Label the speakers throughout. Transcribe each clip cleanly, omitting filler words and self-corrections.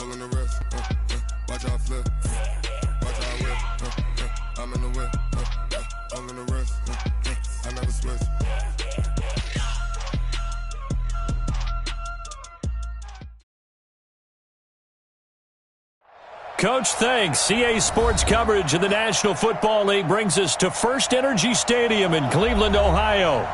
Speaker 1: All in the wrist, watch how I flip, watch how I whip, I'm in the whip, all in the wrist, I never switch.
Speaker 2: Coach, thanks. CA Sports coverage of the National Football League brings us to First Energy Stadium in Cleveland, Ohio.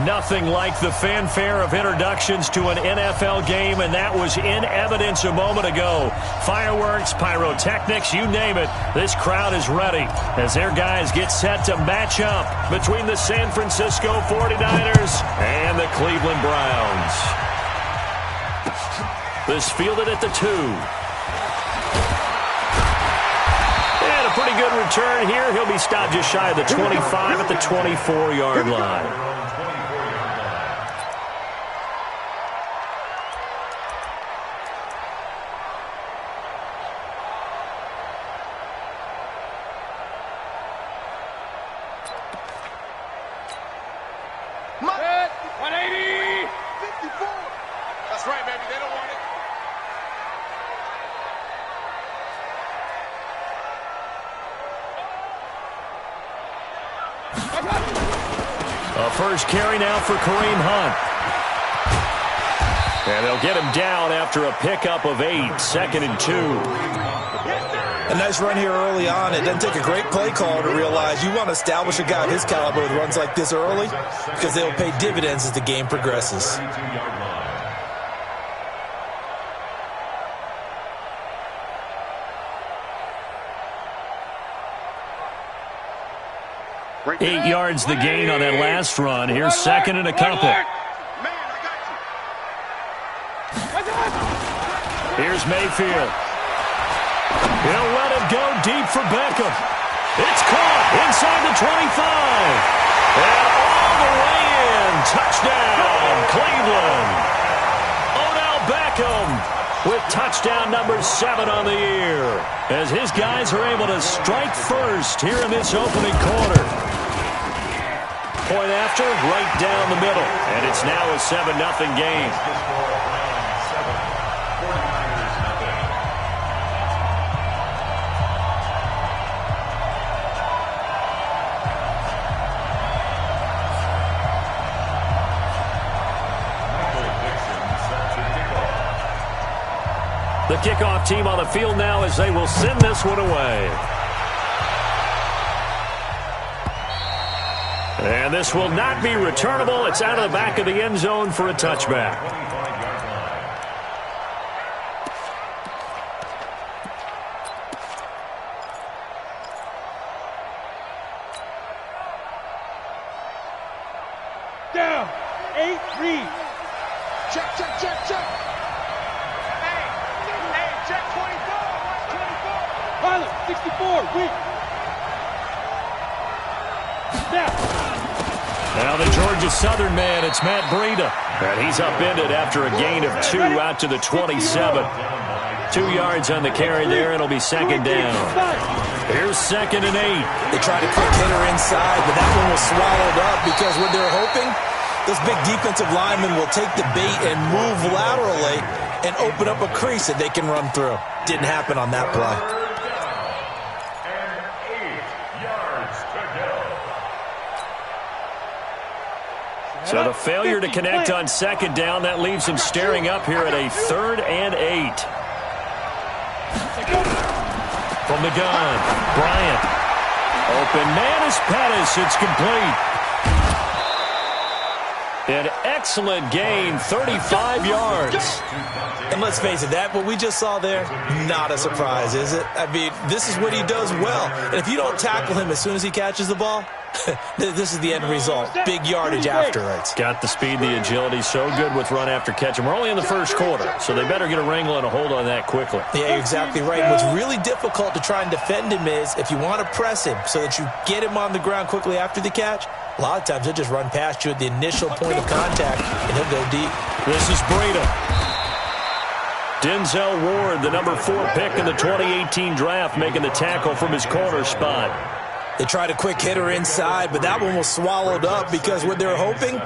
Speaker 2: Nothing like the fanfare of introductions to an NFL game, and that was in evidence a moment ago. Fireworks, pyrotechnics, you name it. This crowd is ready as their guys get set to match up between the San Francisco 49ers and the Cleveland Browns. This fielded at the 2. And a pretty good return here. He'll be stopped just shy of the 25 at the 24-yard line. First carry now for Kareem Hunt. And they'll get him down after a pickup of 8, 2nd and 2.
Speaker 3: A nice run here early on. It doesn't take a great play call to realize you want to establish a guy of his caliber with runs like this early because they'll pay dividends as the game progresses.
Speaker 2: Eight yards the gain on that last run. Here's 2nd and a couple. Here's Mayfield. He'll let it go deep for Beckham. It's caught inside the 25. And all the way in. Touchdown, Cleveland. Odell Beckham with touchdown number 7 on the year as his guys are able to strike first here in this opening quarter. Point after, right down the middle. And it's now a 7-0 game. The kickoff team on the field now as they will send this one away. And this will not be returnable. It's out of the back of the end zone for a touchback.
Speaker 4: Down. 8, read. Check, check, check, check. Hey, check 24. Pilot, 64, read.
Speaker 2: Now the Georgia Southern man, it's Matt Breida. And he's upended after a gain of 2 out to the 27. 2 yards on the carry there. It'll be 2nd down. Here's 2nd and 8.
Speaker 3: They tried a quick hitter inside, but that one was swallowed up because what they're hoping, those big defensive linemen will take the bait and move laterally and open up a crease that they can run through. Didn't happen on that play.
Speaker 2: So the failure to connect on 2nd down, that leaves him staring up here at a 3rd and 8. From the gun, Bryant. Open man is Pettis. It's complete. An excellent gain, 35 yards.
Speaker 3: And let's face it, that what we just saw there, not a surprise, is it? I mean, this is what he does well. And if you don't tackle him as soon as he catches the ball, this is the end result. Big yardage afterwards.
Speaker 2: Got the speed, the agility, so good with run after catch. And we're only in the first quarter, so they better get a wrangle and a hold on that quickly.
Speaker 3: Yeah, you're exactly right. What's really difficult to try and defend him is if you want to press him so that you get him on the ground quickly after the catch, a lot of times he'll just run past you at the initial point of contact, and he'll go deep.
Speaker 2: This is Breida. Denzel Ward, the number 4 pick in the 2018 draft, making the tackle from his corner spot.
Speaker 3: They tried a quick hitter inside, but that one was swallowed up because what they're hoping,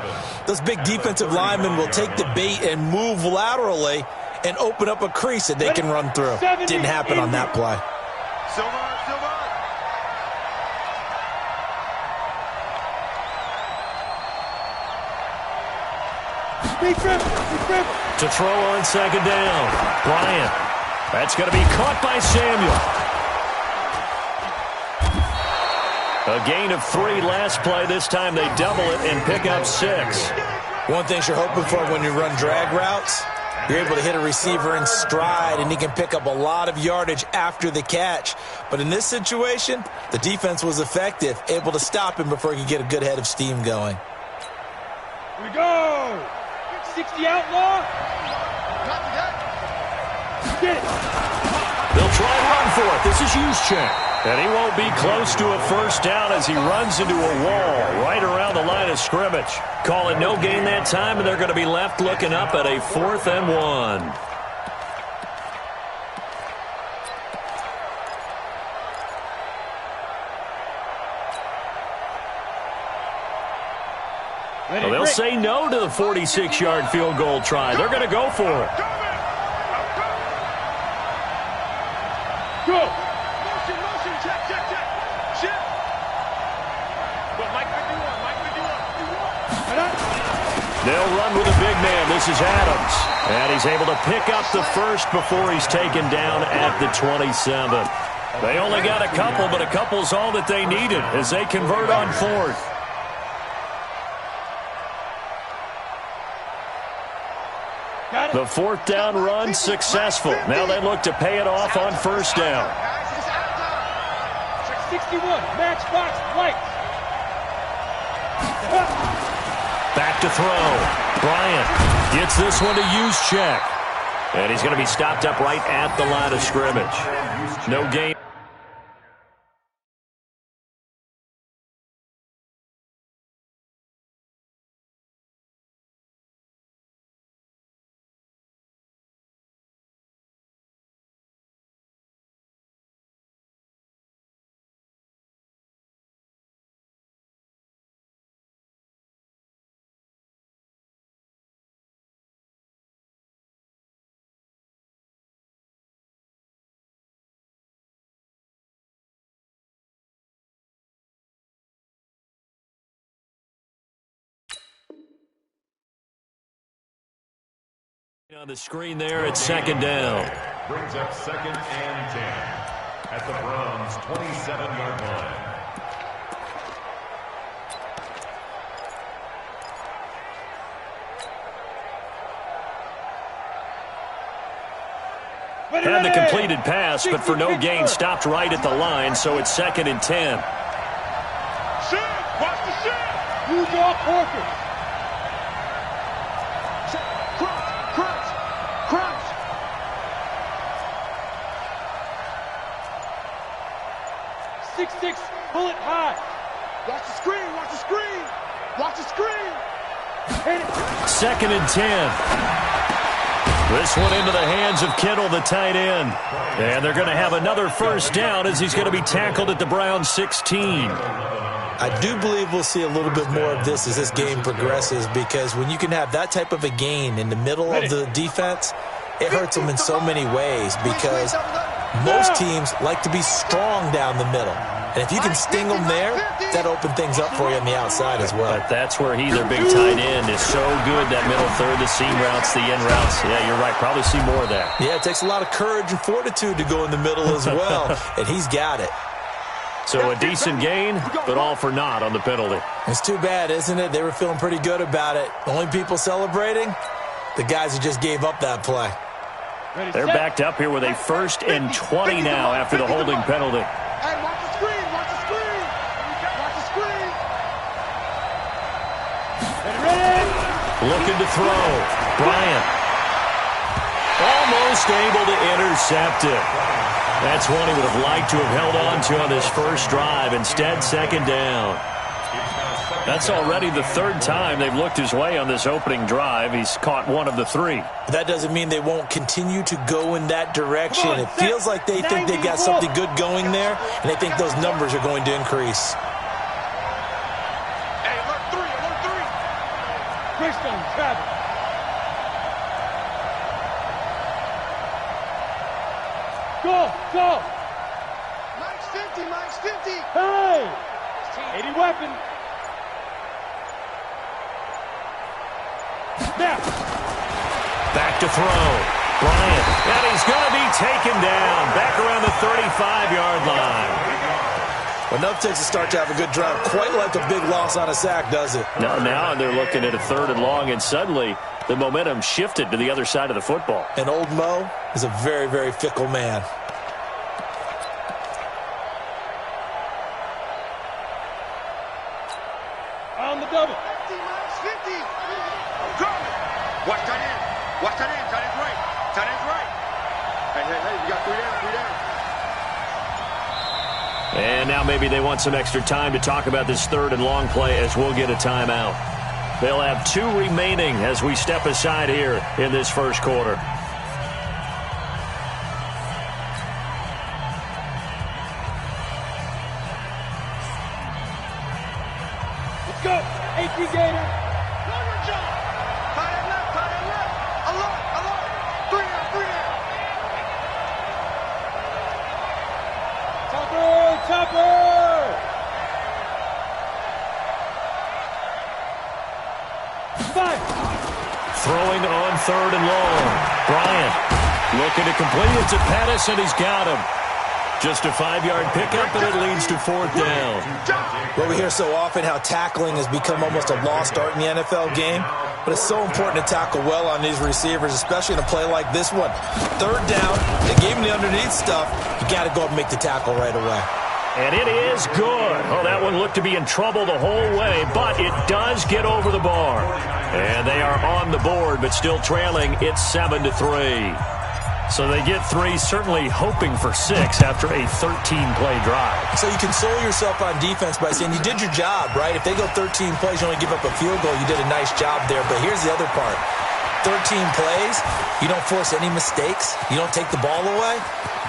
Speaker 3: those big defensive linemen will take the bait and move laterally and open up a crease that they can run through. Didn't happen on that play.
Speaker 2: To throw on second down. Bryant. That's going to be caught by Samuel. A gain of 3 last play. This time they double it and pick up 6.
Speaker 3: One thing you're hoping for when you run drag routes, you're able to hit a receiver in stride, and he can pick up a lot of yardage after the catch. But in this situation, the defense was effective, able to stop him before he could get a good head of steam going.
Speaker 4: Here we go. 60 outlaw. Get it.
Speaker 2: They'll try and run for it. This is Juszczyk. And he won't be close to a first down as he runs into a wall right around the line of scrimmage. Call it no gain that time, and they're going to be left looking up at a 4th and 1. Well, they'll say no to the 46-yard field goal try. They're going to go for it.
Speaker 4: Go. Motion, check. Shift. Go, Mike 51.
Speaker 2: They'll run with a big man. This is Adams. And he's able to pick up the first before he's taken down at the 27. They only got a couple, but a couple's all that they needed as they convert on 4th. The 4th down run successful. Now they look to pay it off on first down.
Speaker 4: 61, matchbox, lights.
Speaker 2: Back to throw. Bryant gets this one to Juszczyk. And he's going to be stopped up right at the line of scrimmage. No gain. On the screen there, it's second down.
Speaker 5: Brings up 2nd and 10 at the Browns' 27-yard line.
Speaker 2: Had the completed pass, but for no gain, stopped right at the line, so it's 2nd and 10.
Speaker 4: Shift. Watch the shift. Use your Parker. Crouch. 6'6", pull it high. Watch the screen. Watch the screen. Hit it.
Speaker 2: 2nd and 10. This one into the hands of Kittle, the tight end. And they're going to have another first down as he's going to be tackled at the Browns' 16.
Speaker 3: I do believe we'll see a little bit more of this as this game progresses, because when you can have that type of a gain in the middle of the defense, it hurts them in so many ways, because most teams like to be strong down the middle. And if you can sting them there, that opens things up for you on the outside as well.
Speaker 2: But that's where their big tight end, is so good, that middle third, the seam routes, the in routes. Yeah, you're right. Probably see more of that.
Speaker 3: Yeah, it takes a lot of courage and fortitude to go in the middle as well, and he's got it.
Speaker 2: So a decent gain, but all for naught on the penalty.
Speaker 3: It's too bad, isn't it? They were feeling pretty good about it. Only people celebrating, the guys who just gave up that play.
Speaker 2: They're backed up here with a 1st and 20 now after the holding penalty.
Speaker 4: Hey, watch the screen.
Speaker 2: Looking to throw. Bryant. Almost able to intercept it. That's one he would have liked to have held on to on his first drive. Instead, 2nd down. That's already the 3rd time they've looked his way on this opening drive. He's caught one of the 3.
Speaker 3: That doesn't mean they won't continue to go in that direction. It feels like they think they've got something good going there, and they think those numbers are going to increase.
Speaker 4: Hey, alert 3. Christian, Travis. Go, go.
Speaker 6: Mike's 50, Mike's 50.
Speaker 4: Hey! 80 weapon. Now.
Speaker 2: Back to throw. Bryant. And he's going to be taken down. Back around the 35-yard line.
Speaker 3: Enough takes a start to have a good drive. Quite like a big loss on a sack, does it?
Speaker 2: No, now they're looking at a 3rd and long, and suddenly the momentum shifted to the other side of the football.
Speaker 3: And old Mo is a very, very fickle man.
Speaker 4: On the double.
Speaker 6: 50, Mike's 50. Go. Watch that in. Watch that in. That is right. That is right. Hey, hey, hey. We got 3 down, 3 down.
Speaker 2: And now maybe they want some extra time to talk about this 3rd and long play as we'll get a timeout. They'll have 2 remaining as we step aside here in this first quarter.
Speaker 4: Let's go. 18 Gator.
Speaker 6: Cover jump. Tight end left, tight end left. Alert, alert. 3 down, 3 down.
Speaker 4: Chopper, chopper. Five.
Speaker 2: Throwing on 3rd and long. Bryant looking to complete it to Pettis, and he's got him. Just a 5-yard pickup, and it leads to 4th down.
Speaker 3: Well, we hear so often how tackling has become almost a lost art in the NFL game, but it's so important to tackle well on these receivers, especially in a play like this one. 3rd down, they gave him the underneath stuff. You got to go up and make the tackle right away.
Speaker 2: And it is good. Oh, that one looked to be in trouble the whole way, but it does get over the bar. And they are on the board, but still trailing. It's 7-3. So they get 3, certainly hoping for 6 after a 13-play drive.
Speaker 3: So you console yourself on defense by saying you did your job, right? If they go 13 plays, you only give up a field goal, you did a nice job there. But here's the other part. 13 plays, you don't force any mistakes, you don't take the ball away.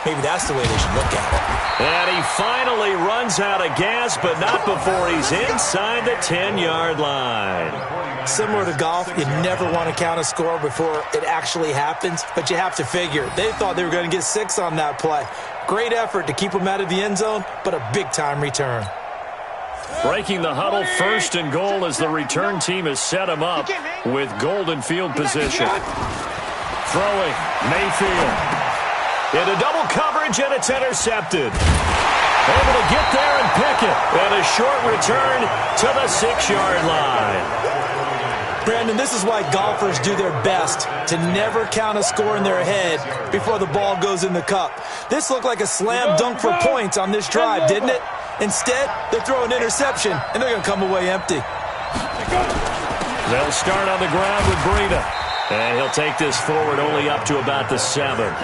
Speaker 3: Maybe that's the way they should look at it.
Speaker 2: And he finally runs out of gas, but not before he's inside the 10-yard line.
Speaker 3: Similar to golf, you never want to count a score before it actually happens, but you have to figure. They thought they were going to get 6 on that play. Great effort to keep them out of the end zone, but a big-time return.
Speaker 2: Breaking the huddle, 1st and goal as the return team has set him up with golden field position. Throwing, Mayfield. Into double coverage, and it's intercepted. Able to get there and pick it. And a short return to the 6-yard line.
Speaker 3: Brandon, this is why golfers do their best to never count a score in their head before the ball goes in the cup. This looked like a slam dunk for points on this drive, didn't it? Instead, they throw an interception, and they're going to come away empty.
Speaker 2: They'll start on the ground with Breida. And he'll take this forward only up to about the 7.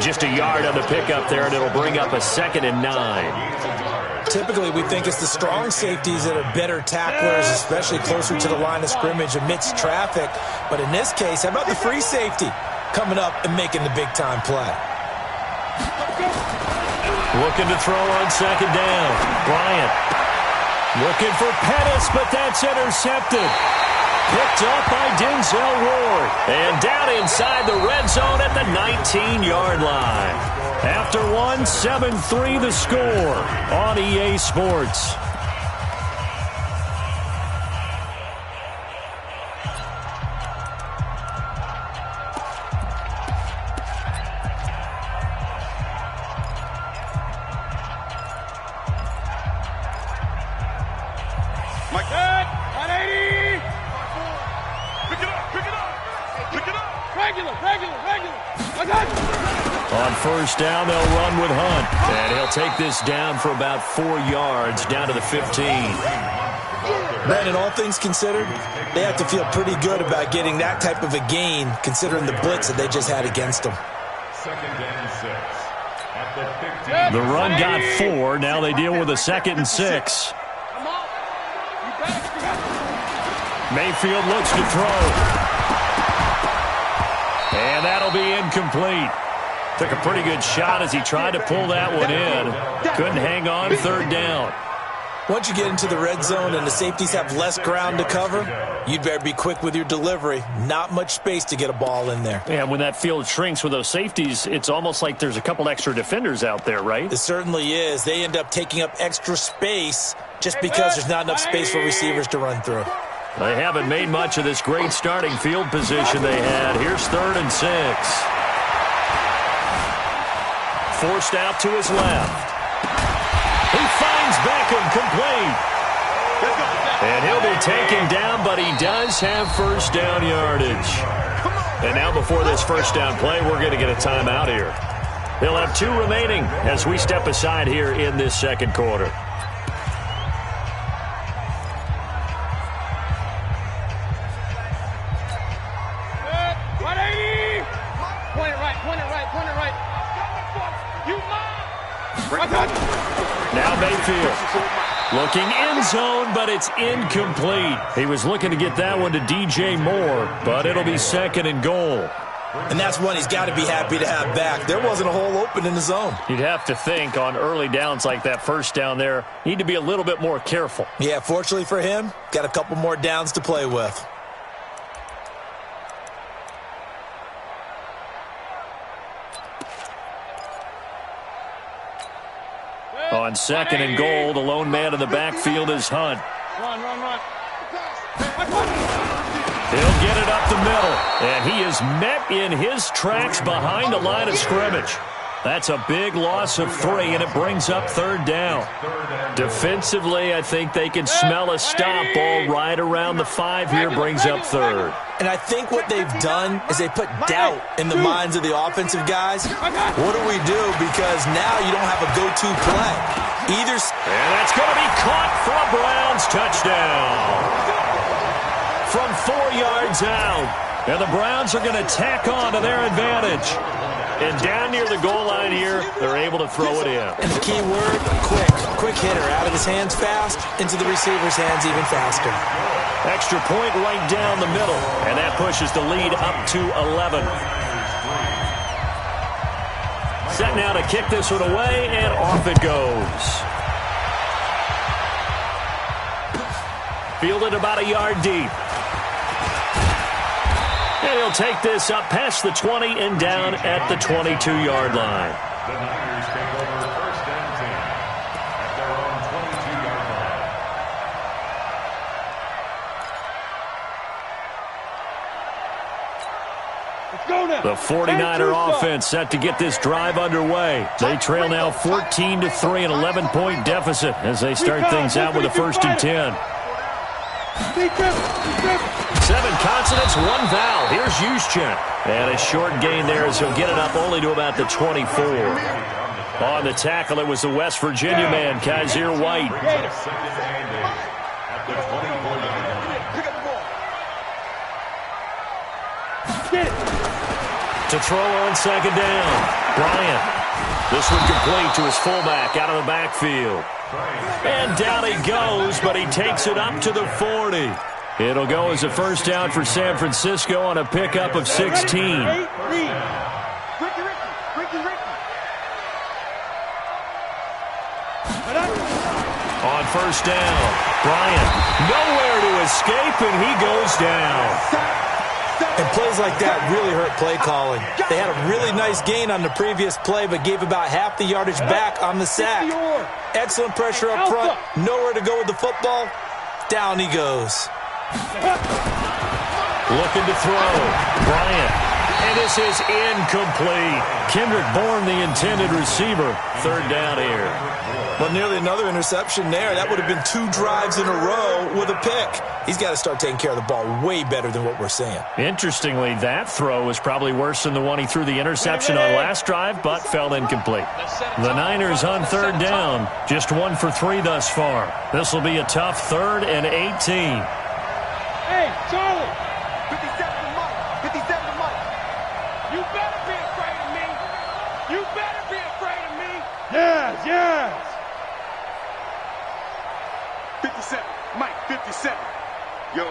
Speaker 2: Just a yard on the pickup there, and it'll bring up a 2nd and 9.
Speaker 3: Typically, we think it's the strong safeties that are better tacklers, especially closer to the line of scrimmage amidst traffic. But in this case, how about the free safety coming up and making the big-time play?
Speaker 2: Looking to throw on 2nd down. Bryant looking for Pettis, but that's intercepted. Picked up by Denzel Ward. And down inside the red zone at the 19-yard line. After 1, 7-3 the score on EA Sports.
Speaker 4: Mike, 180. Pick it up, pick it up, pick it up. Regular.
Speaker 2: On 1st down, they'll run with Hunt. And he'll take this down for about 4 yards, down to the 15.
Speaker 3: Brandon, all things considered, they have to feel pretty good about getting that type of a gain, considering the blitz that they just had against them.
Speaker 5: 2nd and 6. At the 15.
Speaker 2: The run got 4. Now they deal with a 2nd and 6. Mayfield looks to throw. And that'll be incomplete. Took a pretty good shot as he tried to pull that one in. Couldn't hang on 3rd down.
Speaker 3: Once you get into the red zone and the safeties have less ground to cover, you'd better be quick with your delivery. Not much space to get a ball in there.
Speaker 2: Yeah, when that field shrinks with those safeties, it's almost like there's a couple extra defenders out there, right?
Speaker 3: It certainly is. They end up taking up extra space just because there's not enough space for receivers to run through.
Speaker 2: They haven't made much of this great starting field position they had. Here's 3rd and 6. Forced out to his left. He finds Beckham complete. And he'll be taken down, but he does have first down yardage. And now before this first down play, we're going to get a timeout here. They'll have 2 remaining as we step aside here in this second quarter. Now Mayfield looking end zone, but it's incomplete. He was looking to get that one to DJ Moore, but it'll be 2nd and goal.
Speaker 3: And that's one he's got to be happy to have back. There wasn't a hole open in the zone.
Speaker 2: You'd have to think on early downs like that first down there, need to be a little bit more careful.
Speaker 3: Yeah, fortunately for him, got a couple more downs to play with.
Speaker 2: On 2nd and goal, the lone man in the backfield is Hunt.
Speaker 4: Run.
Speaker 2: He'll get it up the middle, and he is met in his tracks behind the line of scrimmage. That's a big loss of 3, and it brings up 3rd down. Defensively, I think they can smell a stop ball right around the 5 here, brings up 3rd.
Speaker 3: And I think what they've done is they put doubt in the minds of the offensive guys. What do we do? Because now you don't have a go-to play. And
Speaker 2: that's going to be caught for a Browns touchdown. From 4 yards out. And the Browns are going to tack on to their advantage. And down near the goal line here, they're able to throw it in.
Speaker 3: And the key word, quick. Quick hitter. Out of his hands fast, into the receiver's hands even faster.
Speaker 2: Extra point right down the middle. And that pushes the lead up to 11. Set now to kick this one away, and off it goes. Fielded about a yard deep. And he'll take this up past the 20 and down at the 22-yard line.
Speaker 5: The Niners take over 1st and 10 at their own 22-yard line.
Speaker 2: The 49er offense set to get this drive underway. They trail now 14-3, an 11-point deficit as they start things out with a 1st and 10. 7 consonants, 1 vowel. Here's Juszczyk. And a short gain there as he'll get it up only to about the 24. On the tackle, it was the West Virginia man, Kaiser White. To throw on 2nd down. Bryant. This one complete to his fullback out of the backfield. And down he goes, but he takes it up to the 40. It'll go as a 1st down for San Francisco on a pickup of 16. On 1st down, Bryant nowhere to escape, and he goes down.
Speaker 3: And plays like that really hurt play calling. They had a really nice gain on the previous play, but gave about half the yardage back on the sack. Excellent pressure up front. Nowhere to go with the football. Down he goes.
Speaker 2: Looking to throw. Bryant. And this is incomplete. Kendrick Bourne, the intended receiver. 3rd down here.
Speaker 3: Well, nearly another interception there. That would have been 2 drives in a row with a pick. He's got to start taking care of the ball way better than what we're seeing.
Speaker 2: Interestingly, that throw was probably worse than the one he threw the interception on last drive, but fell incomplete. The Niners on 3rd down. Just 1 for 3 thus far. This will be a tough 3rd and 18.
Speaker 4: Hey, Charlie! 57 to Mike. 57 to Mike. You better be afraid of me. You better be afraid of me. Yes. 57. Mike, 57. Yo.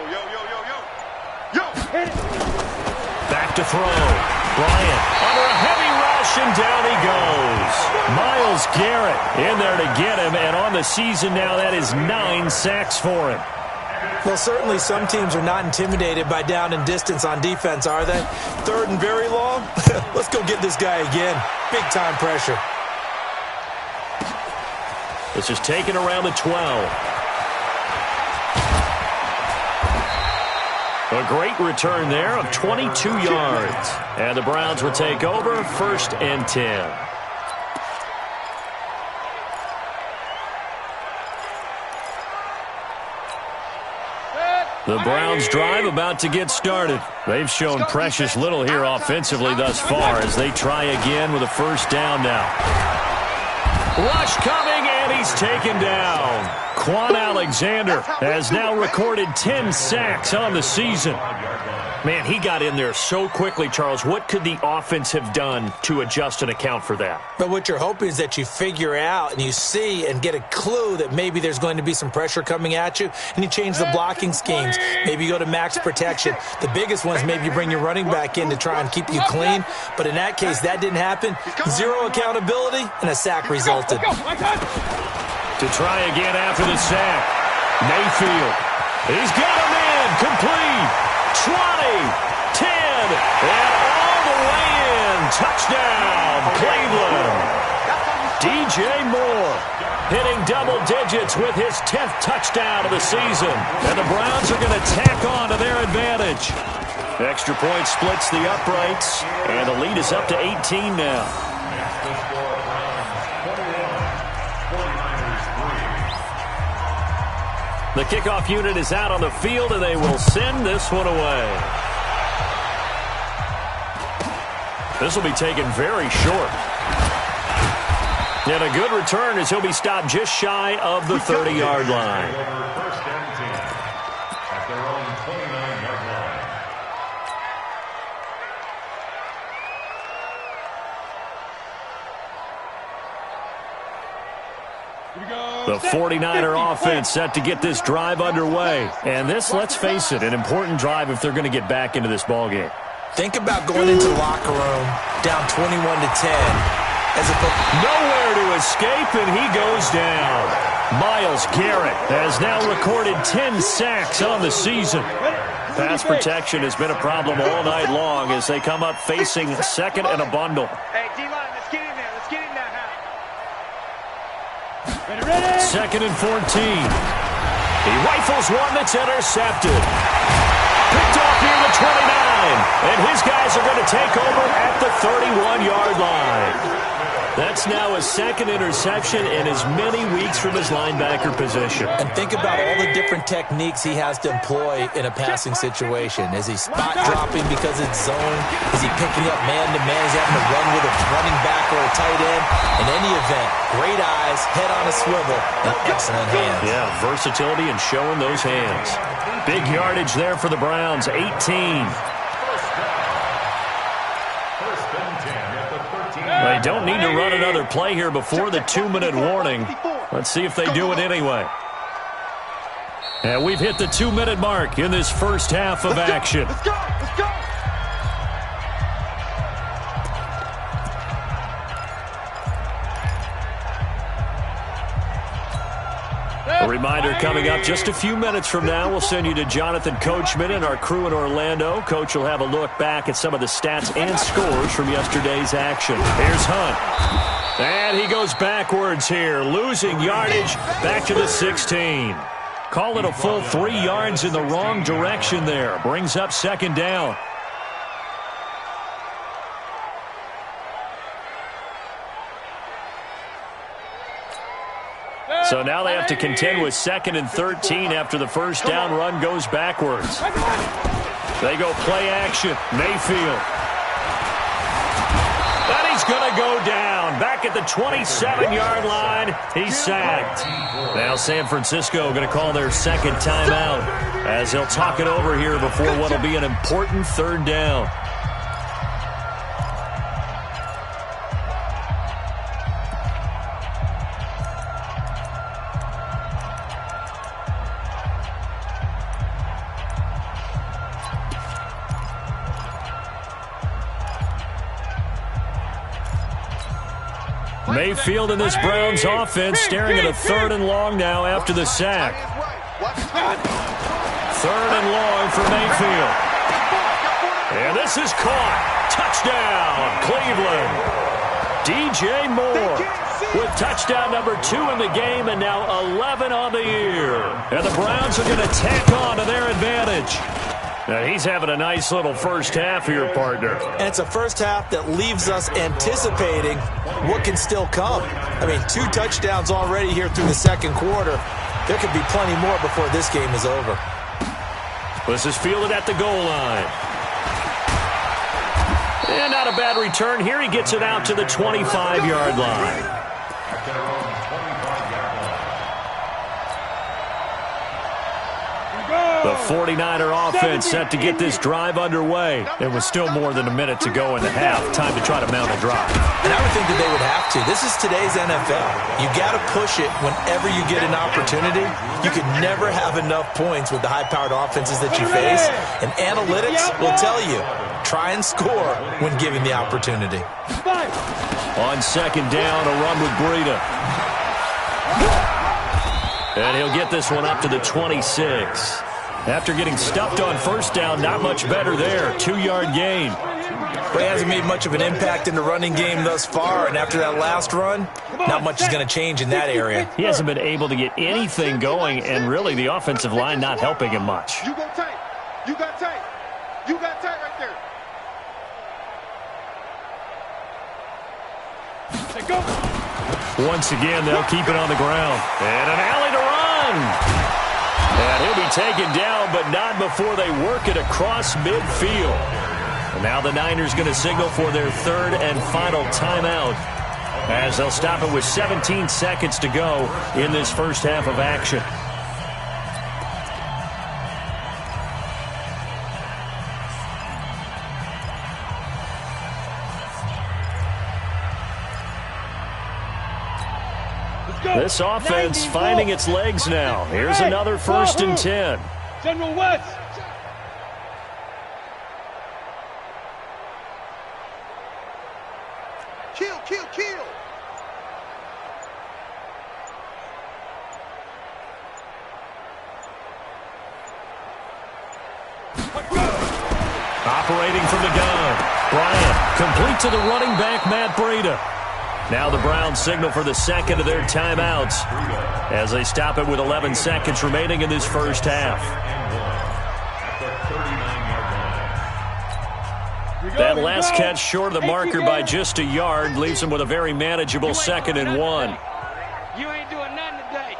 Speaker 2: Back to throw. Bryant under a heavy rush, and down he goes. Myles Garrett in there to get him, and on the season now, that is 9 sacks for him.
Speaker 3: Well, certainly some teams are not intimidated by down and distance on defense, are they? Third and very long? Let's go get this guy again. Big-time pressure.
Speaker 2: This is taken around the 12. A great return there of 22 yards. And the Browns will take over 1st and 10. The Browns drive about to get started. They've shown precious little here offensively thus far as they try again with a 1st down now. Rush coming, and he's taken down. Quan Alexander has now recorded 10 sacks on the season. Man, he got in there so quickly, Charles. What could the offense have done to adjust and account for that?
Speaker 3: But what you're hoping is that you figure out and you see and get a clue that maybe there's going to be some pressure coming at you, and you change the blocking schemes. Maybe you go to max protection. The biggest ones, maybe you bring your running back in to try and keep you clean. But in that case, that didn't happen. 0 accountability, and a sack resulted.
Speaker 2: To try again after the sack. Mayfield. He's got him in. Complete. 20, 10, and all the way in. Touchdown, Cleveland. DJ Moore hitting double digits with his 10th touchdown of the season. And the Browns are going to tack on to their advantage. Extra point splits the uprights, and the lead is up to 18 now. The kickoff unit is out on the field, and they will send this one away. This will be taken very short. And a good return as he'll be stopped just shy of the 30-yard line.
Speaker 5: First and 10 at their own 29-yard line.
Speaker 2: The 49er offense set to get this drive underway. And this, let's face it, an important drive if they're going to get back into this ballgame.
Speaker 3: Think about going into the locker room down 21-10.
Speaker 2: Nowhere to escape, and he goes down. Myles Garrett has now recorded 10 sacks on the season. Pass protection has been a problem all night long as they come up facing second and a bundle.
Speaker 6: Hey, D-line, let's get in there. Let's get in there now.
Speaker 4: Ready?
Speaker 2: 2nd and 14. He rifles one that's intercepted. Picked off near the 29. And his guys are going to take over at the 31-yard line. That's now his 2nd interception in as many weeks from his linebacker position.
Speaker 3: And think about all the different techniques he has to employ in a passing situation. Is he spot dropping because it's zone? Is he picking up man-to-man? Is he having to run with a running back or a tight end? In any event, great eyes, head on a swivel, and excellent hands.
Speaker 2: Yeah, versatility and showing those hands. Big yardage there for the Browns, 18. They don't need to run another play here before the 2-minute warning. Let's see if they do it anyway. And we've hit the 2-minute mark in this first half of action.
Speaker 6: Let's go. Let's go.
Speaker 2: A reminder coming up just a few minutes from now. We'll send you to Jonathan Coachman and our crew in Orlando. Coach will have a look back at some of the stats and scores from yesterday's action. Here's Hunt. And he goes backwards here, losing yardage back to the 16. Call it a full 3 yards in the wrong direction there. Brings up 2nd down. So now they have to contend with 2nd and 13 after the first down run goes backwards. They go play action. Mayfield. And he's going to go down. Back at the 27-yard line. He's sacked. Now San Francisco going to call their 2nd timeout as they'll talk it over here before what will be an important 3rd down. Mayfield and this Browns offense staring at a 3rd and long now after the sack. 3rd and long for Mayfield. And this is caught. Touchdown, Cleveland. DJ Moore with touchdown number 2 in the game and now 11 on the year. And the Browns are going to tack on to their advantage. Now he's having a nice little first half here, partner.
Speaker 3: And it's a first half that leaves us anticipating what can still come. I mean, 2 touchdowns already here through the second quarter. There could be plenty more before this game is over.
Speaker 2: This is fielded at the goal line. And not a bad return here. He gets it out to the 25-yard line. The 49er offense set to get this drive underway. There was still more than a minute to go in the half. Time to try to mount a drive.
Speaker 3: And I would think that they would have to. This is today's NFL. You got to push it whenever you get an opportunity. You can never have enough points with the high-powered offenses that you face. And analytics will tell you, try and score when given the opportunity.
Speaker 2: On second down, a run with Breida. And he'll get this one up to the 26. After getting stuffed on first down, not much better there. 2-yard gain.
Speaker 3: But he hasn't made much of an impact in the running game thus far, and after that last run, not much is going to change in that area.
Speaker 2: He hasn't been able to get anything going, and really the offensive line not helping him much.
Speaker 6: You go tight. You got tight. You got tight right there.
Speaker 2: Once again, they'll keep it on the ground. And an alley to run. And he'll be taken down, but not before they work it across midfield. And now the Niners going to signal for their 3rd and final timeout, as they'll stop it with 17 seconds to go in this first half of action. This offense finding its legs now. Here's another 1st and 10.
Speaker 4: General West.
Speaker 6: Kill, kill, kill.
Speaker 2: Operating from the gun. Bryant complete to the running back, Matt Breida. Now the Browns signal for the second of their timeouts as they stop it with 11 seconds remaining in this first half. That last catch short of the marker by just a yard leaves him with a very manageable 2nd and 1.
Speaker 4: You ain't doing nothing today.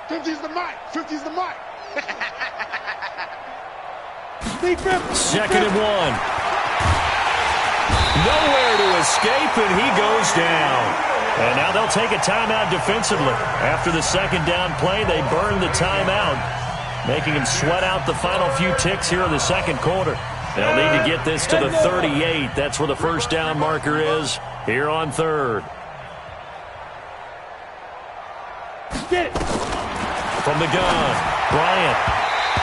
Speaker 6: 50's the mic. 50's the mic.
Speaker 2: 2nd and 1. Nowhere to escape, and he goes down. And now they'll take a timeout defensively. After the second down play, they burn the timeout, making him sweat out the final few ticks here in the second quarter. They'll need to get this to the 38. That's where the first down marker is here on 3rd. From the gun, Bryant.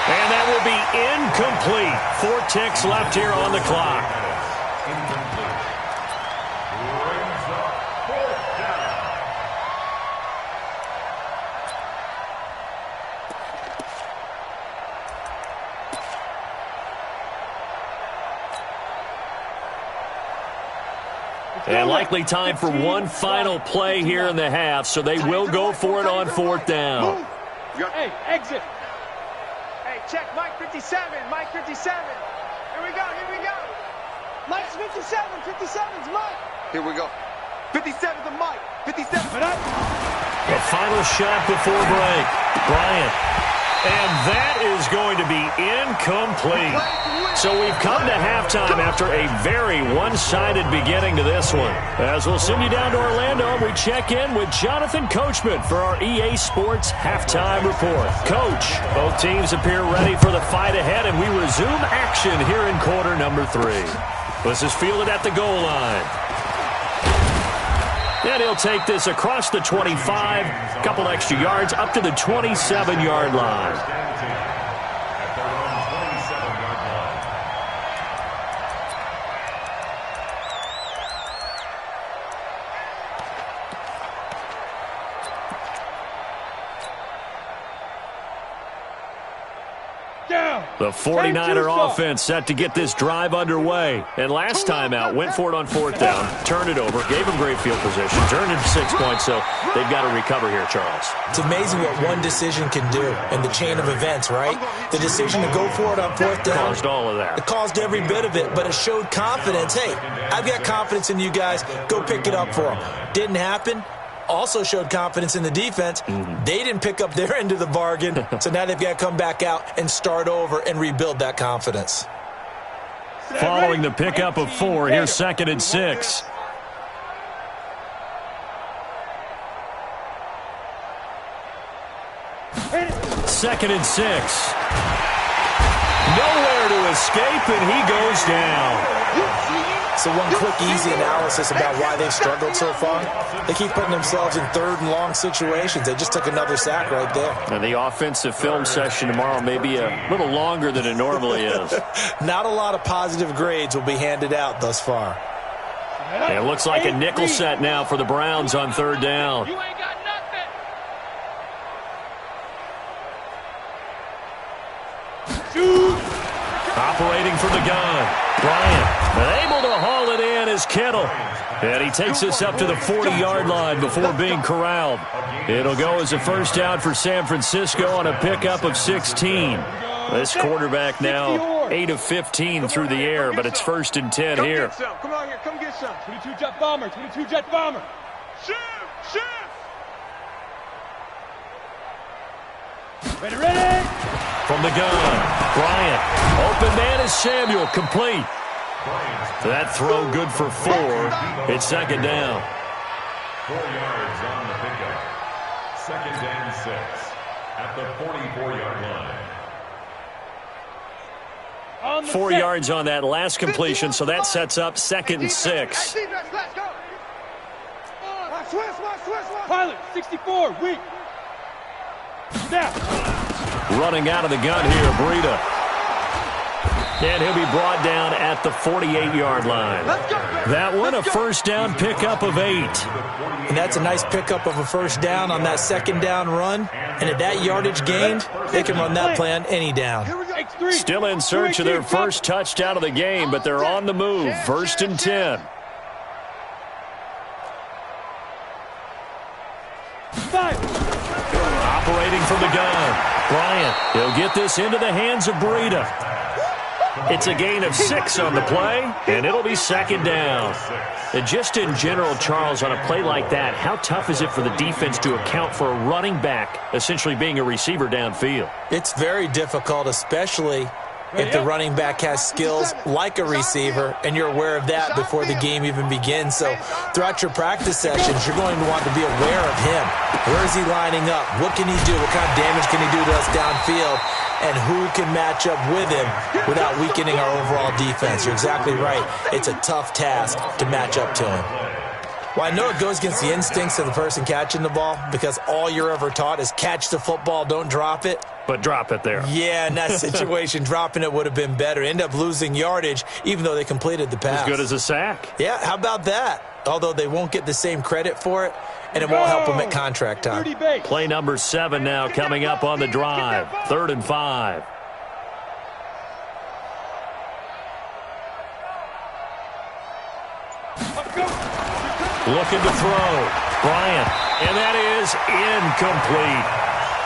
Speaker 2: And that will be incomplete. 4 ticks left here on the clock. And likely time for one final play here in the half, so they will go for it on 4th down.
Speaker 4: Hey, exit.
Speaker 7: Hey, check Mike 57, Mike 57. Here we go, here we go. Mike's 57, 57's Mike.
Speaker 6: Here we go. 57's the mic. 57.
Speaker 2: The final shot before break. Bryant. And that is going to be incomplete. So we've come to halftime after a very one-sided beginning to this one. As we'll send you down to Orlando, we check in with Jonathan Coachman for our EA Sports Halftime Report. Coach, both teams appear ready for the fight ahead, and we resume action here in quarter number 3. This is fielded at the goal line. And he'll take this across the 25, a couple extra yards, up to the 27-yard line. The 49er offense set to get this drive underway. And last time out, went for it on fourth down, turned it over, gave them great field position, turned it 6 points, so they've got to recover here, Charles.
Speaker 3: It's amazing what one decision can do in the chain of events, right? The decision to go for it on fourth down.
Speaker 2: Caused all of that.
Speaker 3: It caused every bit of it, but it showed confidence. Hey, I've got confidence in you guys. Go pick it up for them. Didn't happen. Also showed confidence in the defense. They didn't pick up their end of the bargain, so now they've got to come back out and start over and rebuild that confidence.
Speaker 2: Following the pickup of 4, here's 2nd and 6. Second and 6. Nowhere to escape, and he goes down.
Speaker 3: So one quick, easy analysis about why they've struggled so far. They keep putting themselves in third and long situations. They just took another sack right there.
Speaker 2: And the offensive film session tomorrow may be a little longer than it normally is.
Speaker 3: Not a lot of positive grades will be handed out thus far.
Speaker 2: It looks like a nickel set now for the Browns on 3rd down.
Speaker 4: You ain't got nothing.
Speaker 2: Operating from the gun. Bryant able to haul it in as Kittle. And he takes us up to the 40-yard line before being corralled. It'll go as a first down for San Francisco on a pickup of 16. This quarterback now 8 of 15 through the air, but it's 1st and 10 here.
Speaker 7: Come on here, come get some.
Speaker 4: 22 jet bomber, 22 jet bomber.
Speaker 7: Shift.
Speaker 4: Ready.
Speaker 2: From the gun, Bryant. Open man is Samuel, complete. That throw good for 4. It's 2nd down.
Speaker 5: 4 yards on the pickup. 2nd and 6 at the 44-yard line.
Speaker 2: 4 yards on that last completion, so that sets up 2nd and 6.
Speaker 7: Let's go.
Speaker 4: Pilot, 64, weak. Snap.
Speaker 2: Running out of the gun here, Breida. And he'll be brought down at the 48-yard line. That one, a first down pickup of 8.
Speaker 3: And that's a nice pickup of a first down on that 2nd down run. And at that yardage gained, they can run that play on any down.
Speaker 2: Still in search of their first touchdown of the game, but they're on the move. 1st and 10. Operating from the gun. Bryant, he'll get this into the hands of Breida. It's a gain of 6 on the play, and it'll be 2nd down. And just in general, Charles, on a play like that, how tough is it for the defense to account for a running back essentially being a receiver downfield?
Speaker 3: It's very difficult, especially if the running back has skills like a receiver, and you're aware of that before the game even begins. So throughout your practice sessions, you're going to want to be aware of him. Where is he lining up? What can he do? What kind of damage can he do to us downfield? And who can match up with him without weakening our overall defense? You're exactly right. It's a tough task to match up to him. Well, I know it goes against the instincts of the person catching the ball because all you're ever taught is catch the football, don't drop it.
Speaker 2: But drop it there.
Speaker 3: Yeah, in that situation, dropping it would have been better. End up losing yardage, even though they completed the pass.
Speaker 2: As good as a sack.
Speaker 3: Yeah, how about that? Although they won't get the same credit for it, and it won't help them at contract time.
Speaker 2: Play number 7 now coming up on the drive. 3rd and 5. Looking to throw. Bryant. And that is incomplete.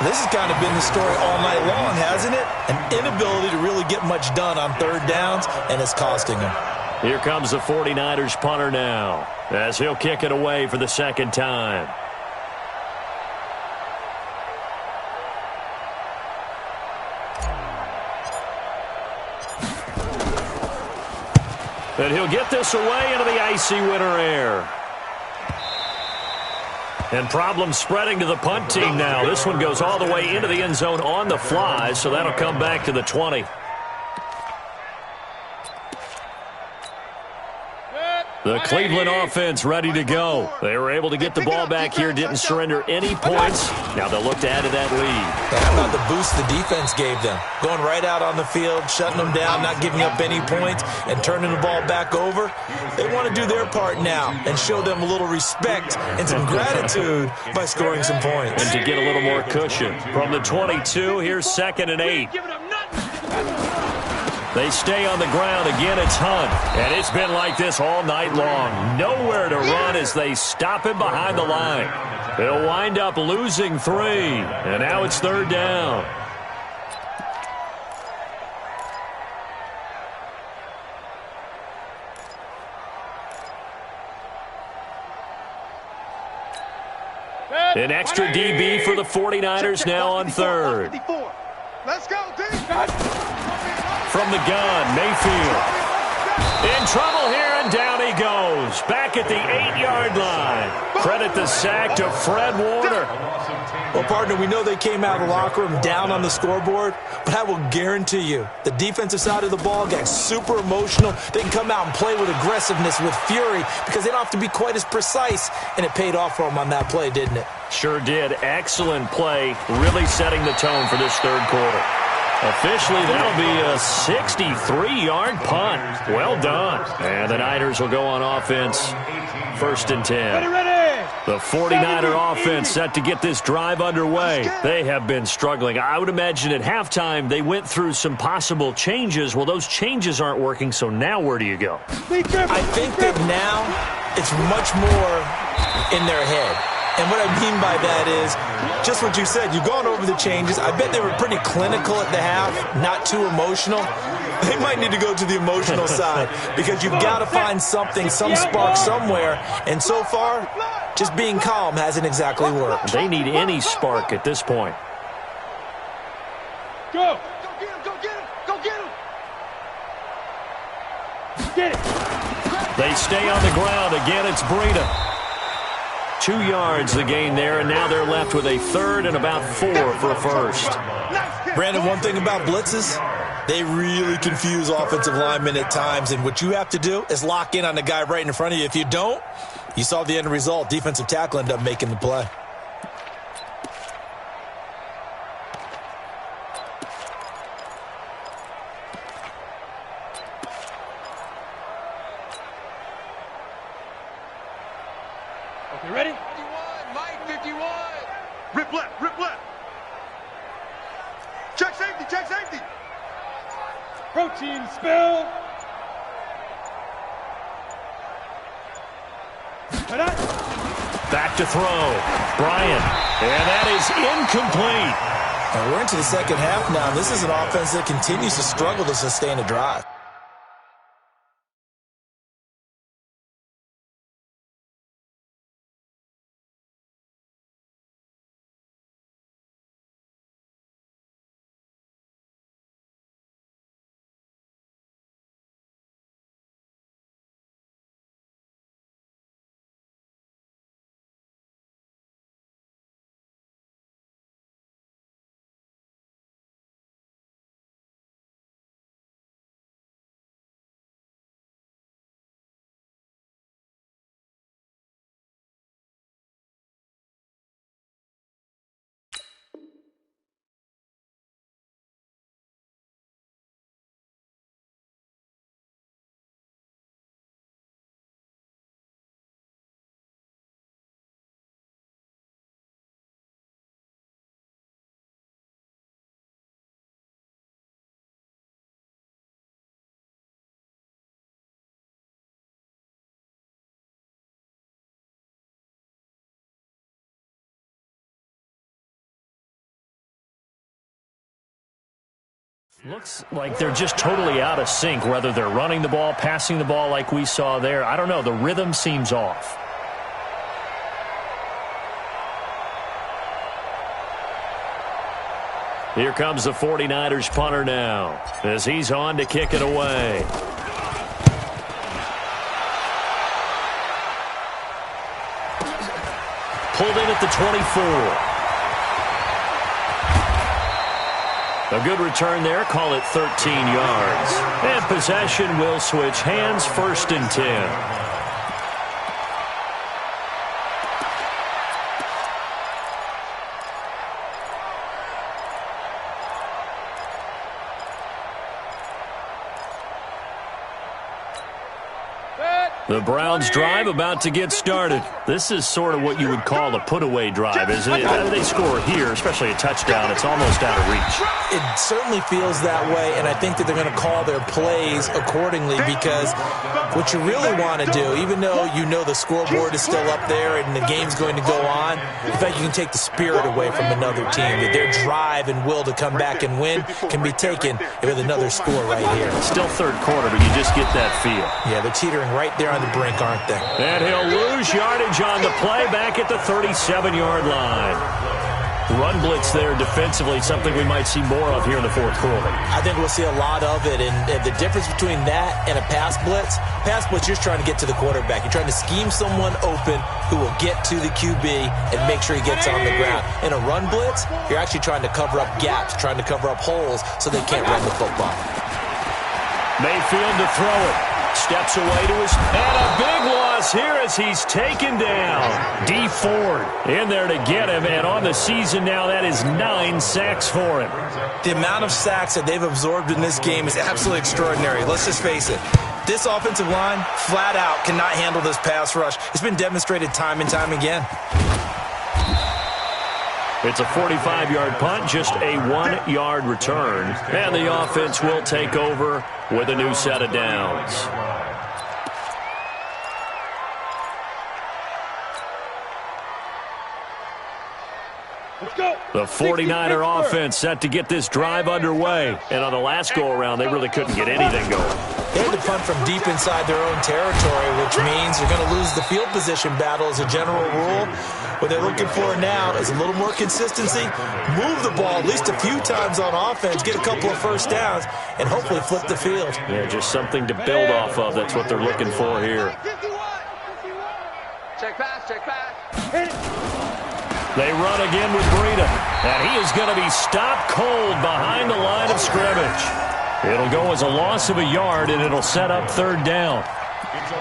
Speaker 3: This has kind of been the story all night long, hasn't it? An inability to really get much done on 3rd downs, and it's costing them.
Speaker 2: Here comes the 49ers punter now, as he'll kick it away for the 2nd time. And he'll get this away into the icy winter air. And problems spreading to the punt team now. This one goes all the way into the end zone on the fly, so that'll come back to the 20. The Cleveland offense ready to go. They were able to get the ball back here, didn't surrender any points. Now they'll look to add to that lead.
Speaker 3: How about the boost the defense gave them? Going right out on the field, shutting them down, not giving up any points, and turning the ball back over. They want to do their part now and show them a little respect and some gratitude by scoring some points.
Speaker 2: And to get a little more cushion. From the 22, here's 2nd and 8.
Speaker 4: Give it up, nothing.
Speaker 2: They stay on the ground. Again, it's Hunt. And it's been like this all night long. Nowhere to run as they stop him behind the line. They'll wind up losing 3. And now it's 3rd down. An extra DB for the 49ers now on 3rd.
Speaker 4: Let's go, D.
Speaker 2: From the gun, Mayfield. In trouble here, and down he goes. Back at the 8-yard line. Credit the sack to Fred Warner.
Speaker 3: Well, partner, we know they came out of the locker room down on the scoreboard, but I will guarantee you the defensive side of the ball got super emotional. They can come out and play with aggressiveness, with fury, because they don't have to be quite as precise, and it paid off for them on that play, didn't it?
Speaker 2: Sure did. Excellent play, really setting the tone for this 3rd quarter. Officially, that'll be a 63-yard punt. Well done. And the Niners will go on offense. 1st and 10.
Speaker 4: Ready.
Speaker 2: The 49er offense set to get this drive underway. They have been struggling. I would imagine at halftime they went through some possible changes. Well, those changes aren't working, so now where do you go?
Speaker 3: I think that now it's much more in their head. And what I mean by that is just what you said. You've gone over the changes. I bet they were pretty clinical at the half, not too emotional. They might need to go to the emotional side because you've got to find something, some spark somewhere. And so far, just being calm hasn't exactly worked.
Speaker 2: They need any spark at this point.
Speaker 4: Go. Go get him. Go get him. Go get him. Get it.
Speaker 2: They stay on the ground. Again, it's Breida. 2 yards the gain there, and now they're left with a 3rd and about 4 for a 1st.
Speaker 3: Brandon, one thing about blitzes, they really confuse offensive linemen at times, and what you have to do is lock in on the guy right in front of you. If you don't, you saw the end result. Defensive tackle ended up making the play.
Speaker 4: Okay, ready? 51, Mike, 51.
Speaker 6: Rip left. Check safety.
Speaker 4: Protein spill.
Speaker 2: Back to throw. Bryant. And that is incomplete.
Speaker 3: Now we're into the second half now. This is an offense that continues to struggle to sustain a drive.
Speaker 2: Looks like they're just totally out of sync, whether they're running the ball, passing the ball like we saw there. I don't know. The rhythm seems off. Here comes the 49ers punter now as he's on to kick it away. Pulled in at the 24. A good return there. Call it 13 yards. And possession will switch hands. 1st and 10.
Speaker 4: Set.
Speaker 2: The Browns drive about to get started. This is sort of what you would call a put-away drive, isn't it? They score here, especially a touchdown. It's almost out of reach.
Speaker 3: It certainly feels that way, and I think that they're going to call their plays accordingly because what you really want to do, even though you know the scoreboard is still up there and the game's going to go on, in fact, you can take the spirit away from another team. That their drive and will to come back and win can be taken with another score right here.
Speaker 2: Still third quarter, but you just get that feel.
Speaker 3: Yeah, they're teetering right there on the brink, aren't they?
Speaker 2: And he'll lose yardage on the play back at the 37-yard line. Run blitz there defensively, something we might see more of here in the fourth quarter.
Speaker 3: I think we'll see a lot of it, and the difference between that and a pass blitz, you're trying to get to the quarterback. You're trying to scheme someone open who will get to the QB and make sure he gets on the ground. In a run blitz, you're actually trying to cover up gaps, trying to cover up holes so they can't run the football.
Speaker 2: Mayfield to throw it. Steps away to his, and a big loss here as he's taken down. D. Ford in there to get him, and on the season now, that is 9 sacks for him.
Speaker 3: The amount of sacks that they've absorbed in this game is absolutely extraordinary. Let's just face it. This offensive line, flat out, cannot handle this pass rush. It's been demonstrated time and time again.
Speaker 2: It's a 45-yard punt, just a 1-yard return. And the offense will take over with a new set of downs.
Speaker 4: Let's go.
Speaker 2: The 49er offense set to get this drive underway. And on the last go-around, they really couldn't get anything going.
Speaker 3: They had to punt from deep inside their own territory, which means you're going to lose the field position battle as a general rule. What they're looking for now is a little more consistency, move the ball at least a few times on offense, get a couple of first downs, and hopefully flip the field.
Speaker 2: Yeah, just something to build off of. That's what they're looking for here.
Speaker 7: Check pass, check pass.
Speaker 2: They run again with Breida, and he is going to be stopped cold behind the line of scrimmage. It'll go as a loss of a yard, and it'll set up third down.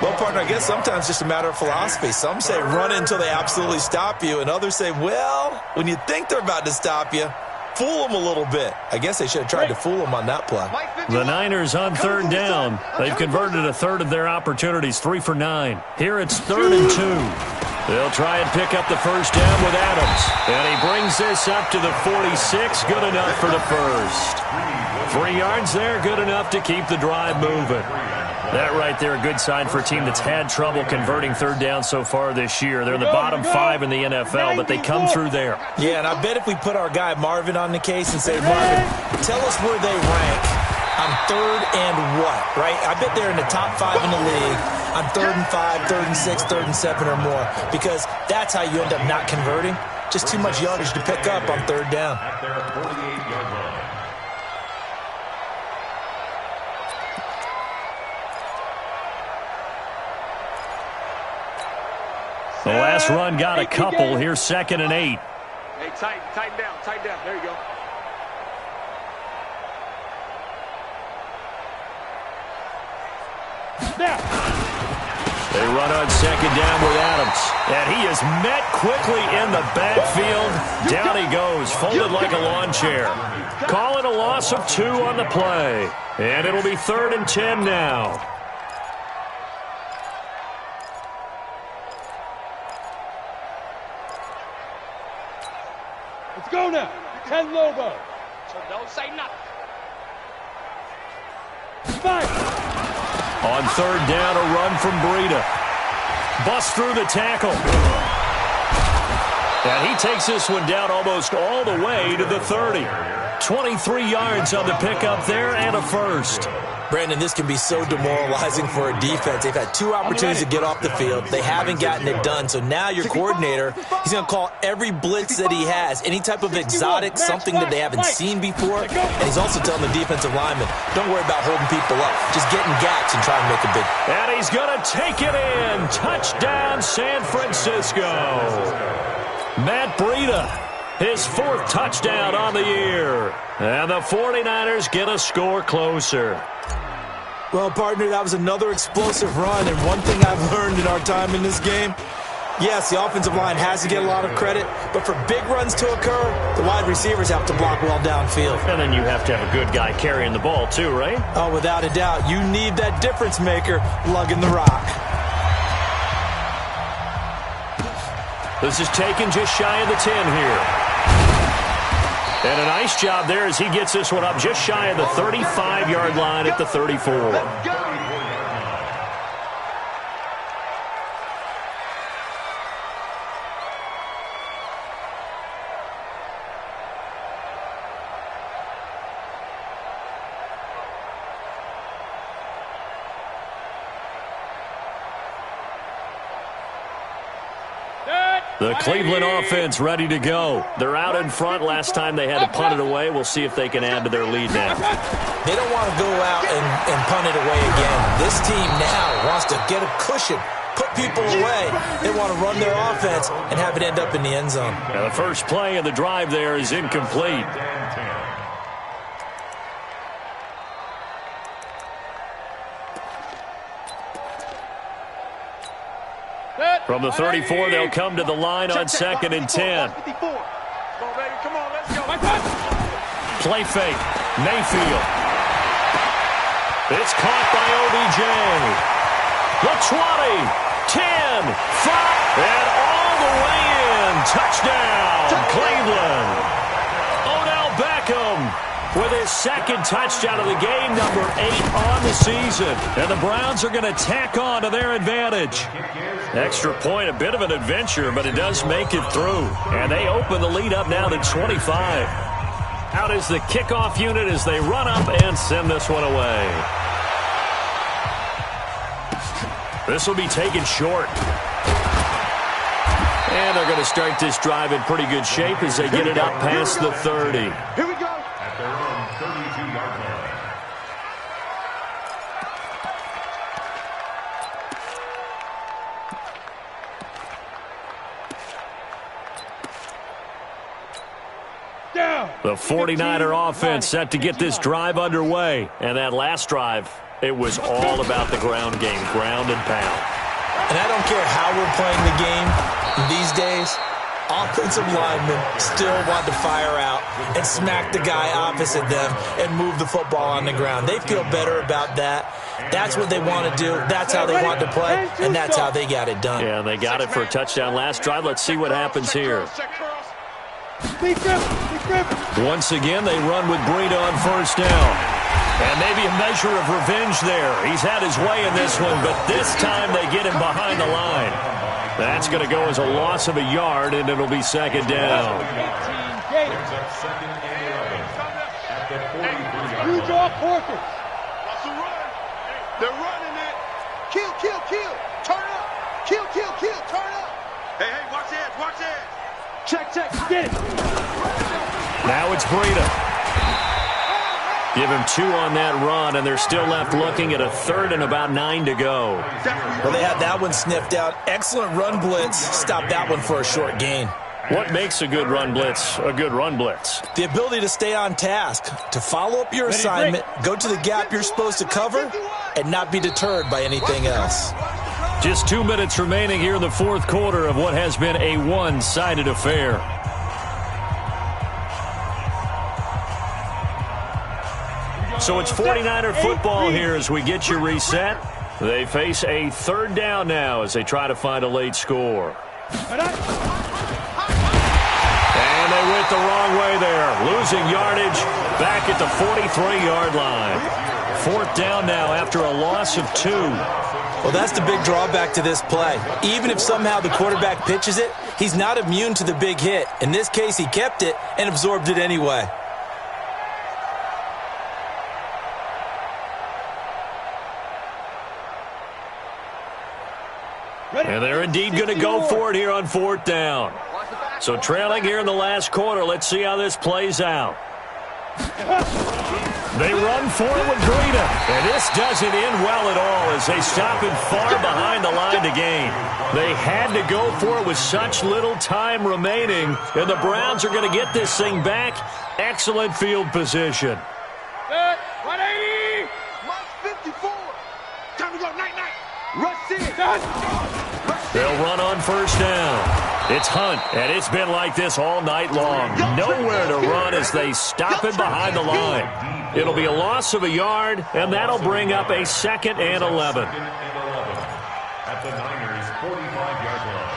Speaker 3: Well, partner, I guess sometimes it's just a matter of philosophy. Some say run until they absolutely stop you, and others say, well, when you think they're about to stop you, fool them a little bit. I guess they should have tried to fool them on that play.
Speaker 2: The Niners on third down. They've converted a third of their opportunities, 3 for 9. Here it's 3rd and 2. They'll try and pick up the first down with Adams. And he brings this up to the 46. Good enough for the first. 3 yards there, good enough to keep the drive moving. That right there, a good sign for a team that's had trouble converting third down so far this year. They're in the bottom 5 in the NFL, but they come through there.
Speaker 3: Yeah, and I bet if we put our guy Marvin on the case and say, Marvin, tell us where they rank on 3rd and what, right? I bet they're in the top 5 in the league on 3rd and 5, 3rd and 6, 3rd and 7 or more, because that's how you end up not converting. Just too much yardage to pick up on 3rd down.
Speaker 5: At their 48-yard line.
Speaker 2: The last run got a couple. Here's 2nd and 8.
Speaker 7: Hey, tighten down. There you go.
Speaker 4: Now.
Speaker 2: They run on 2nd down with Adams. And he is met quickly in the backfield. Down he goes, folded like a lawn chair. Call it a loss of 2 on the play. And it'll be 3rd and 10 now.
Speaker 4: Let's go now. 10 Lobo.
Speaker 7: So don't say nothing.
Speaker 4: Fight.
Speaker 2: On 3rd down, a run from Breida. Bust through the tackle. And he takes this one down almost all the way to the 30. 23 yards on the pickup there and a first.
Speaker 3: Brandon, this can be so demoralizing for a defense. They've had 2 opportunities to get off the field. They haven't gotten it done. So now your coordinator, he's going to call every blitz that he has, any type of exotic, something that they haven't seen before. And he's also telling the defensive lineman, don't worry about holding people up. Just get in gaps and try and make a big.
Speaker 2: And he's going to take it in. Touchdown, San Francisco. Matt Breida, his 4th touchdown on the year. And the 49ers get a score closer.
Speaker 3: Well, partner, that was another explosive run, and one thing I've learned in our time in this game, yes, the offensive line has to get a lot of credit, but for big runs to occur, the wide receivers have to block well downfield.
Speaker 2: And then you have to have a good guy carrying the ball too, right?
Speaker 3: Oh, without a doubt. You need that difference maker lugging the rock.
Speaker 2: This is taken just shy of the 10 here. And a nice job there as he gets this one up just shy of the 35-yard line at the 34. The Cleveland offense ready to go. They're out in front. Last time they had to punt it away. We'll see if they can add to their lead now.
Speaker 3: They don't want to go out and punt it away again. This team now wants to get a cushion, put people away. They want to run their offense and have it end up in the end zone.
Speaker 2: Now the first play of the drive there is incomplete. From the 34, they'll come to the line on 2nd and 10. Play fake. Mayfield. It's caught by OBJ. The 20, 10, 5, and all the way in. Touchdown, Cleveland. Odell Beckham with his second touchdown of the game, number 8 on the season. And the Browns are going to tack on to their advantage. Extra point, a bit of an adventure, but it does make it through. And they open the lead up now to 25. Out is the kickoff unit as they run up and send this one away. This will be taken short. And they're going to start this drive in pretty good shape as they get it up past the 30.
Speaker 6: Here we go.
Speaker 5: At their own 32-yard line.
Speaker 2: The 49er offense set to get this drive underway. And that last drive, it was all about the ground game, ground and pound.
Speaker 3: And I don't care how we're playing the game these days, offensive linemen still want to fire out and smack the guy opposite them and move the football on the ground. They feel better about that. That's what they want to do. That's how they want to play, and that's how they got it done.
Speaker 2: Yeah, they got it for a touchdown last drive. Let's see what happens here. Once again, they run with Breida on first down. And maybe a measure of revenge there. He's had his way in this one, but this time they get him behind the line. That's going to go as a loss of a yard, and it'll be second down.
Speaker 4: You draw Porter.
Speaker 6: They're running it. Kill, kill, kill. Turn up. Kill, kill, kill. Turn up. Hey, hey, watch this, watch this.
Speaker 4: Check, check, get it.
Speaker 2: Now it's Breida. Give him 2 on that run, and they're still left looking at a 3rd and about 9 to go.
Speaker 3: Well, they had that one sniffed out. Excellent run blitz. Stop that one for a short gain.
Speaker 2: What makes a good run blitz a good run blitz?
Speaker 3: The ability to stay on task, to follow up your assignment, go to the gap you're supposed to cover, and not be deterred by anything else.
Speaker 2: Just 2 minutes remaining here in the fourth quarter of what has been a one-sided affair. So it's 49er football here as we get you reset. They face a 3rd down now as they try to find a late score. And they went the wrong way there. Losing yardage back at the 43-yard line. 4th down now after a loss of 2.
Speaker 3: Well, that's the big drawback to this play. Even if somehow the quarterback pitches it, he's not immune to the big hit. In this case, he kept it and absorbed it anyway.
Speaker 2: And they're indeed going to go for it here on 4th down. So trailing here in the last quarter. Let's see how this plays out. They run for it with Breida. And this doesn't end well at all as they stop him far behind the line to gain. They had to go for it with such little time remaining. And the Browns are going to get this thing back. Excellent field position.
Speaker 4: 180.
Speaker 6: Mark 54. Time to go, night-night. Rush in.
Speaker 2: They'll run on first down. It's Hunt, and it's been like this all night long. Nowhere to run as they stop him behind the line. It'll be a loss of a yard, and that'll bring up a 2nd and 11.
Speaker 5: At the Niners' 45-yard line.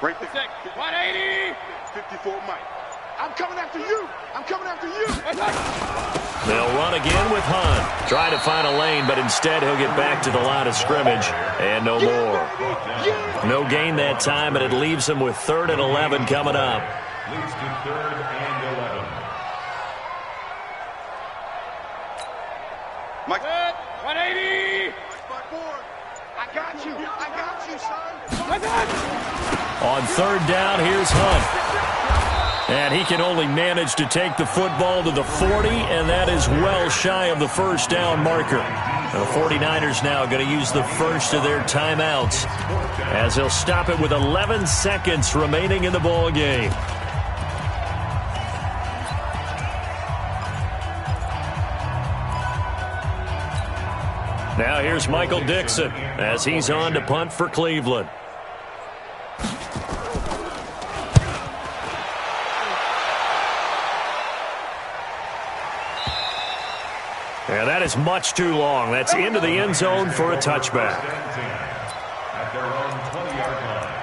Speaker 6: Right there.
Speaker 4: 180.
Speaker 6: 54 Mike. I'm coming after you. I'm coming after you.
Speaker 2: They'll run again with Hunt. Try to find a lane, but instead he'll get back to the line of scrimmage. And no more. No gain that time, and it leaves him with 3rd and 11 coming up.
Speaker 5: Leads to 3rd and 11.
Speaker 6: Mike.
Speaker 4: 180.
Speaker 6: I got you. I got you, son.
Speaker 2: On 3rd down, here's Hunt. And he can only manage to take the football to the 40, and that is well shy of the 1st down marker. The 49ers now going to use the first of their timeouts as they'll stop it with 11 seconds remaining in the ball game. Now here's Michael Dixon as he's on to punt for Cleveland. And that is much too long. That's into the end zone for a touchback.
Speaker 5: At their own 20-yard line.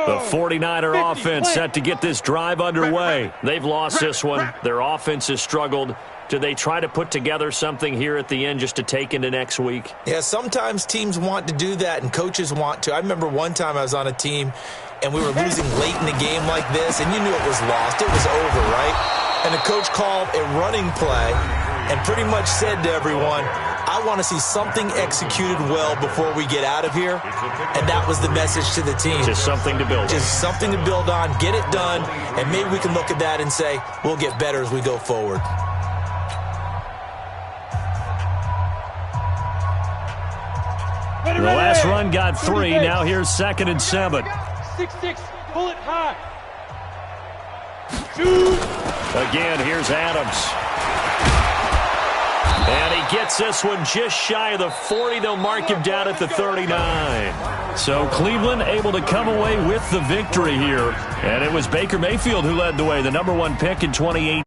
Speaker 2: The 49er offense set to get this drive underway. They've lost this one. Their offense has struggled. Do they try to put together something here at the end just to take into next week?
Speaker 3: Yeah, sometimes teams want to do that and coaches want to. I remember one time I was on a team and we were losing late in the game like this, and you knew it was lost. It was over, right? And the coach called a running play and pretty much said to everyone, I want to see something executed well before we get out of here. And that was the message to the team.
Speaker 2: Just something to build on.
Speaker 3: Just something to build on, get it done, and maybe we can look at that and say, we'll get better as we go forward.
Speaker 2: The last run got 3. Now here's 2nd and 7.
Speaker 4: 6-6, pull it high.
Speaker 2: Again, here's Adams. And he gets this one just shy of the 40. They'll mark him down at the 39. So Cleveland able to come away with the victory here. And it was Baker Mayfield who led the way, the #1 pick in 2018.